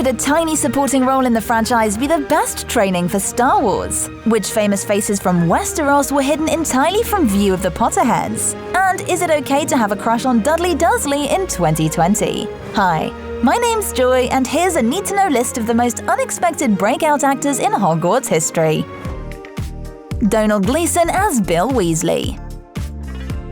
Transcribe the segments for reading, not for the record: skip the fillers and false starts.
could a tiny supporting role in the franchise be the best training for Star Wars? Which famous faces from Westeros were hidden entirely from view of the Potterheads? And is it okay to have a crush on Dudley Dursley in 2020? Hi, my name's Joy, and here's a need-to-know list of the most unexpected breakout actors in Hogwarts history. Domhnall Gleeson as Bill Weasley.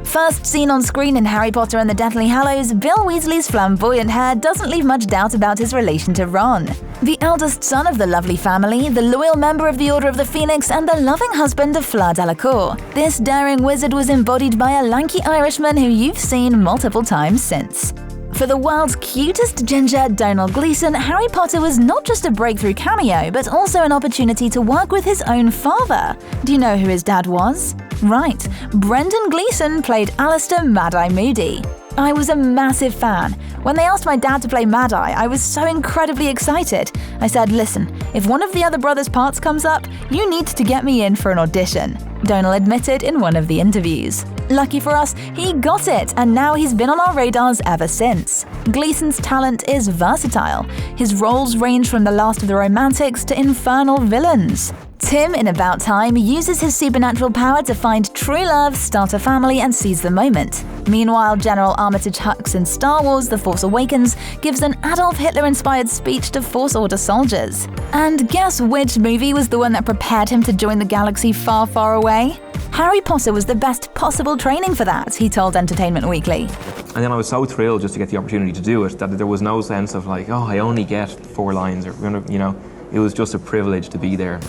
First seen on screen in Harry Potter and the Deathly Hallows, Bill Weasley's flamboyant hair doesn't leave much doubt about his relation to Ron. The eldest son of the lovely family, the loyal member of the Order of the Phoenix, and the loving husband of Fleur Delacour, this daring wizard was embodied by a lanky Irishman who you've seen multiple times since. For the world's cutest ginger, Domhnall Gleeson, Harry Potter was not just a breakthrough cameo, but also an opportunity to work with his own father. Do you know who his dad was? Right, Brendan Gleeson played Alistair Mad-Eye Moody. I was a massive fan. When they asked my dad to play Mad-Eye, I was so incredibly excited. I said, listen, if one of the other brothers' parts comes up, you need to get me in for an audition. Domhnall admitted in one of the interviews. Lucky for us, he got it, and now he's been on our radars ever since. Gleeson's talent is versatile. His roles range from the last of the romantics to infernal villains. Tim, in About Time, uses his supernatural power to find true love, start a family, and seize the moment. Meanwhile, General Armitage Hux in Star Wars The Force Awakens gives an Adolf Hitler-inspired speech to Force Order soldiers. And guess which movie was the one that prepared him to join the galaxy far, far away? Harry Potter was the best possible training for that, he told Entertainment Weekly. And then I was so thrilled just to get the opportunity to do it that there was no sense of like, oh, I only get 4 lines or, you know, it was just a privilege to be there.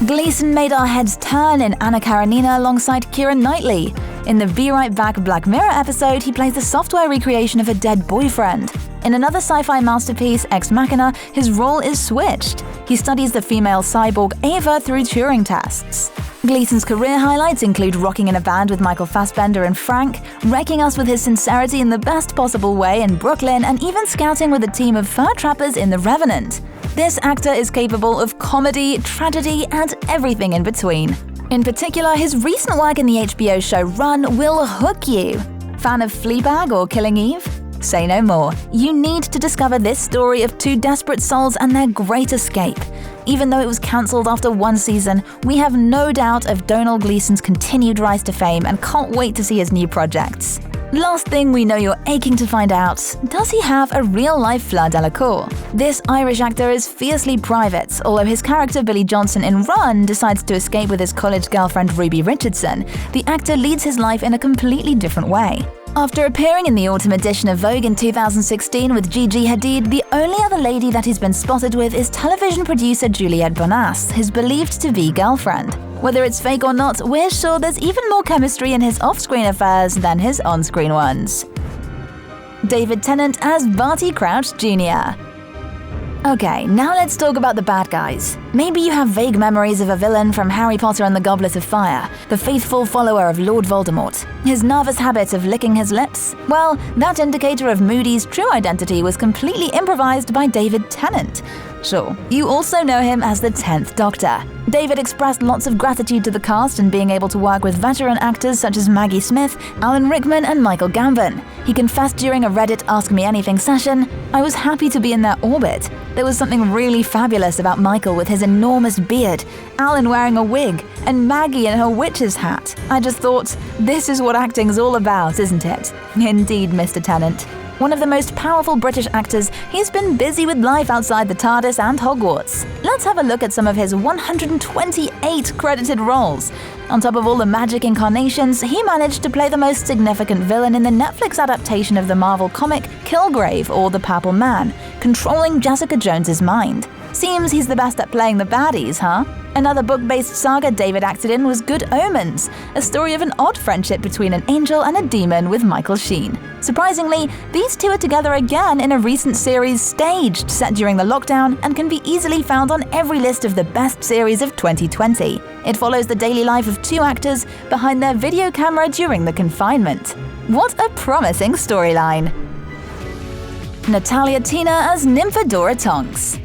Gleeson made our heads turn in Anna Karenina alongside Keira Knightley. In the Be Right Back Black Mirror episode, he plays the software recreation of a dead boyfriend. In another sci-fi masterpiece, Ex Machina, his role is switched. He studies the female cyborg Ava through Turing tests. Gleeson's career highlights include rocking in a band with Michael Fassbender and Frank, wrecking us with his sincerity in the best possible way in Brooklyn, and even scouting with a team of fur trappers in The Revenant. This actor is capable of comedy, tragedy, and everything in between. In particular, his recent work in the HBO show Run will hook you. Fan of Fleabag or Killing Eve? Say no more. You need to discover this story of 2 desperate souls and their great escape. Even though it was cancelled after 1 season, we have no doubt of Domhnall Gleeson's continued rise to fame and can't wait to see his new projects. Last thing we know you're aching to find out, does he have a real-life Fleur Delacour? This Irish actor is fiercely private, although his character Billy Johnson in Run decides to escape with his college girlfriend Ruby Richardson. The actor leads his life in a completely different way. After appearing in the autumn edition of Vogue in 2016 with Gigi Hadid, the only other lady that he's been spotted with is television producer Juliette Bonas, his believed-to-be girlfriend. Whether it's fake or not, we're sure there's even more chemistry in his off-screen affairs than his on-screen ones. David Tennant as Barty Crouch Junior. Okay, now let's talk about the bad guys. Maybe you have vague memories of a villain from Harry Potter and the Goblet of Fire, the faithful follower of Lord Voldemort. His nervous habit of licking his lips? Well, that indicator of Moody's true identity was completely improvised by David Tennant. Sure, you also know him as the 10th Doctor. David expressed lots of gratitude to the cast in being able to work with veteran actors such as Maggie Smith, Alan Rickman, and Michael Gambon. He confessed during a Reddit Ask Me Anything session, "I was happy to be in their orbit. There was something really fabulous about Michael with his enormous beard, Alan wearing a wig, and Maggie in her witch's hat. I just thought, this is what acting's all about, isn't it?" Indeed, Mr. Tennant. One of the most powerful British actors, he's been busy with life outside the TARDIS and Hogwarts. Let's have a look at some of his 128 credited roles. On top of all the magic incarnations, he managed to play the most significant villain in the Netflix adaptation of the Marvel comic Kilgrave or the Purple Man, controlling Jessica Jones's mind. Seems he's the best at playing the baddies, huh? Another book-based saga David acted in was Good Omens, a story of an odd friendship between an angel and a demon with Michael Sheen. Surprisingly, these two are together again in a recent series Staged, set during the lockdown, and can be easily found on every list of the best series of 2020. It follows the daily life of 2 actors behind their video camera during the confinement. What a promising storyline! Natalia Tina as Nymphadora Tonks.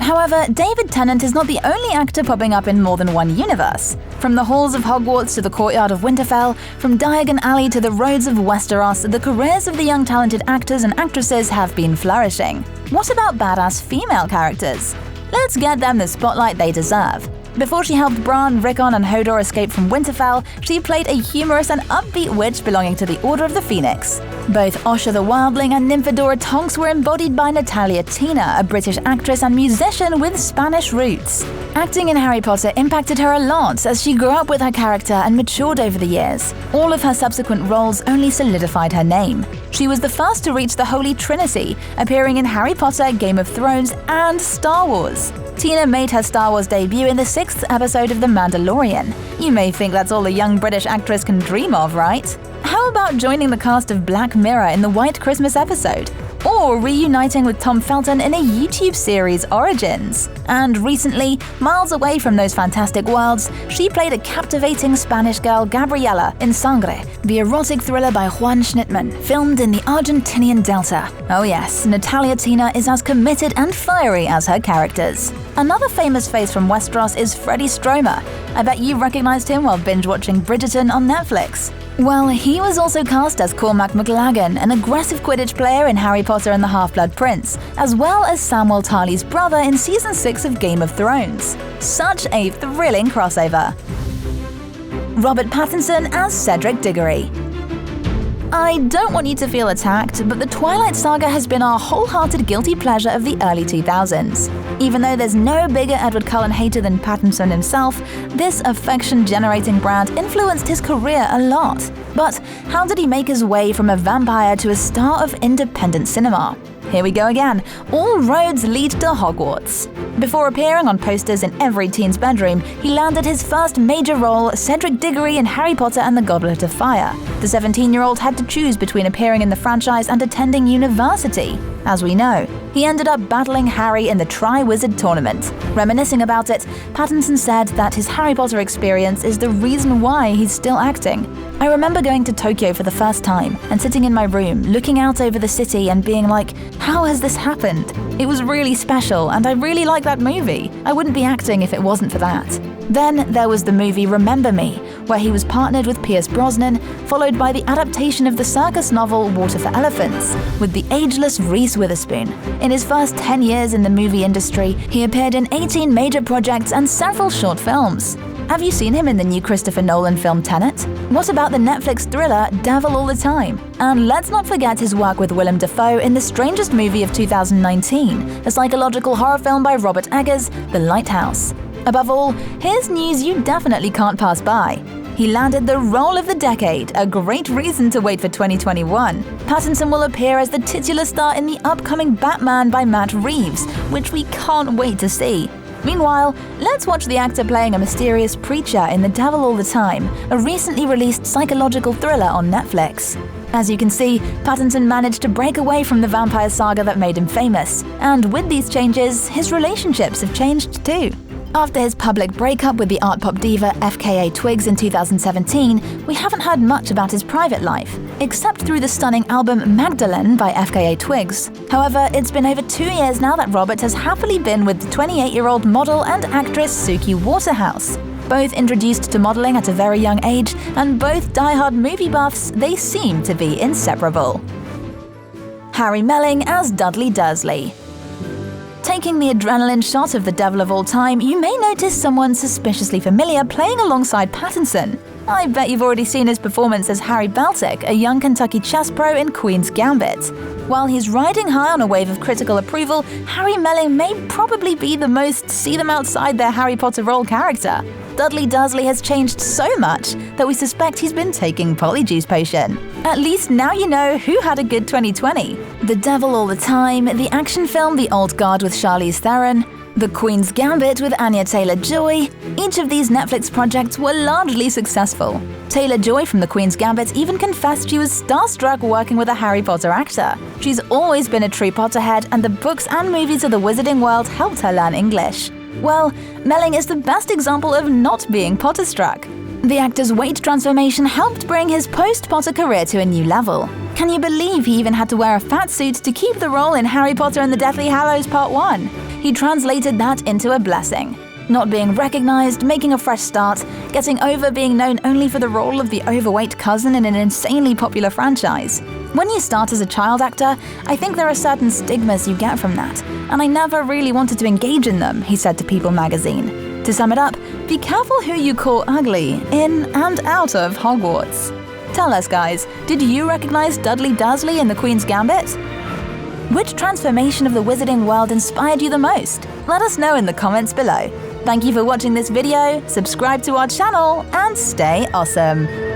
However, David Tennant is not the only actor popping up in more than one universe. From the halls of Hogwarts to the courtyard of Winterfell, from Diagon Alley to the roads of Westeros, the careers of the young talented actors and actresses have been flourishing. What about badass female characters? Let's get them the spotlight they deserve. Before she helped Bran, Rickon, and Hodor escape from Winterfell, she played a humorous and upbeat witch belonging to the Order of the Phoenix. Both Osha the Wildling and Nymphadora Tonks were embodied by Natalia Tina, a British actress and musician with Spanish roots. Acting in Harry Potter impacted her a lot as she grew up with her character and matured over the years. All of her subsequent roles only solidified her name. She was the first to reach the Holy Trinity, appearing in Harry Potter, Game of Thrones, and Star Wars. Tina made her Star Wars debut in the 6th episode of The Mandalorian. You may think that's all a young British actress can dream of, right? How about joining the cast of Black Mirror in the White Christmas episode? Or reuniting with Tom Felton in a YouTube series, Origins? And recently, miles away from those fantastic worlds, she played a captivating Spanish girl, Gabriela, in Sangre, the erotic thriller by Juan Schnittman, filmed in the Argentinian Delta. Oh yes, Natalia Tina is as committed and fiery as her characters. Another famous face from Westeros is Freddie Stromer. I bet you recognized him while binge-watching Bridgerton on Netflix. Well, he was also cast as Cormac McLagan, an aggressive Quidditch player in Harry Potter and the Half-Blood Prince, as well as Samwell Tarly's brother in Season 6 of Game of Thrones. Such a thrilling crossover. Robert Pattinson as Cedric Diggory. I don't want you to feel attacked, but the Twilight saga has been our wholehearted guilty pleasure of the early 2000s. Even though there's no bigger Edward Cullen hater than Pattinson himself, this affection-generating brand influenced his career a lot. But how did he make his way from a vampire to a star of independent cinema? Here we go again. All roads lead to Hogwarts. Before appearing on posters in every teen's bedroom, he landed his first major role, Cedric Diggory in Harry Potter and the Goblet of Fire. The 17-year-old had to choose between appearing in the franchise and attending university. As we know, he ended up battling Harry in the Tri-Wizard Tournament. Reminiscing about it, Pattinson said that his Harry Potter experience is the reason why he's still acting. I remember going to Tokyo for the first time and sitting in my room, looking out over the city and being like, how has this happened? It was really special and I really like that movie. I wouldn't be acting if it wasn't for that. Then there was the movie Remember Me, where he was partnered with Pierce Brosnan, followed by the adaptation of the circus novel Water for Elephants, with the ageless Reese Witherspoon. In his first 10 years in the movie industry, he appeared in 18 major projects and several short films. Have you seen him in the new Christopher Nolan film Tenet? What about the Netflix thriller Devil All the Time? And let's not forget his work with Willem Dafoe in The Strangest Movie of 2019, a psychological horror film by Robert Eggers, The Lighthouse. Above all, here's news you definitely can't pass by. He landed the role of the decade, a great reason to wait for 2021. Pattinson will appear as the titular star in the upcoming Batman by Matt Reeves, which we can't wait to see. Meanwhile, let's watch the actor playing a mysterious preacher in The Devil All the Time, a recently released psychological thriller on Netflix. As you can see, Pattinson managed to break away from the vampire saga that made him famous, and with these changes, his relationships have changed too. After his public breakup with the art pop diva FKA Twigs in 2017, we haven't heard much about his private life, except through the stunning album Magdalene by FKA Twigs. However, it's been over 2 years now that Robert has happily been with the 28-year-old model and actress Suki Waterhouse. Both introduced to modeling at a very young age, and both die-hard movie buffs, they seem to be inseparable. Harry Melling as Dudley Dursley. Taking the adrenaline shot of The Devil of All Time, you may notice someone suspiciously familiar playing alongside Pattinson. I bet you've already seen his performance as Harry Baltic, a young Kentucky chess pro in Queen's Gambit. While he's riding high on a wave of critical approval, Harry Melling may probably be the most see-them-outside-their-Harry Potter role character. Dudley Dursley has changed so much that we suspect he's been taking Polyjuice Potion. At least now you know who had a good 2020. The Devil All the Time, the action film The Old Guard with Charlize Theron, The Queen's Gambit with Anya Taylor-Joy. Each of these Netflix projects were largely successful. Taylor-Joy from The Queen's Gambit even confessed she was starstruck working with a Harry Potter actor. She's always been a true Potterhead, and the books and movies of the wizarding world helped her learn English. Well, Melling is the best example of not being Potter-struck. The actor's weight transformation helped bring his post-Potter career to a new level. Can you believe he even had to wear a fat suit to keep the role in Harry Potter and the Deathly Hallows Part 1? he translated that into a blessing. Not being recognized, making a fresh start, getting over being known only for the role of the overweight cousin in an insanely popular franchise. When you start as a child actor, I think there are certain stigmas you get from that, and I never really wanted to engage in them, he said to People magazine. To sum it up, be careful who you call ugly, in and out of Hogwarts. Tell us guys, did you recognize Dudley Dursley in The Queen's Gambit? Which transformation of the wizarding world inspired you the most? Let us know in the comments below. Thank you for watching this video, subscribe to our channel, and stay awesome!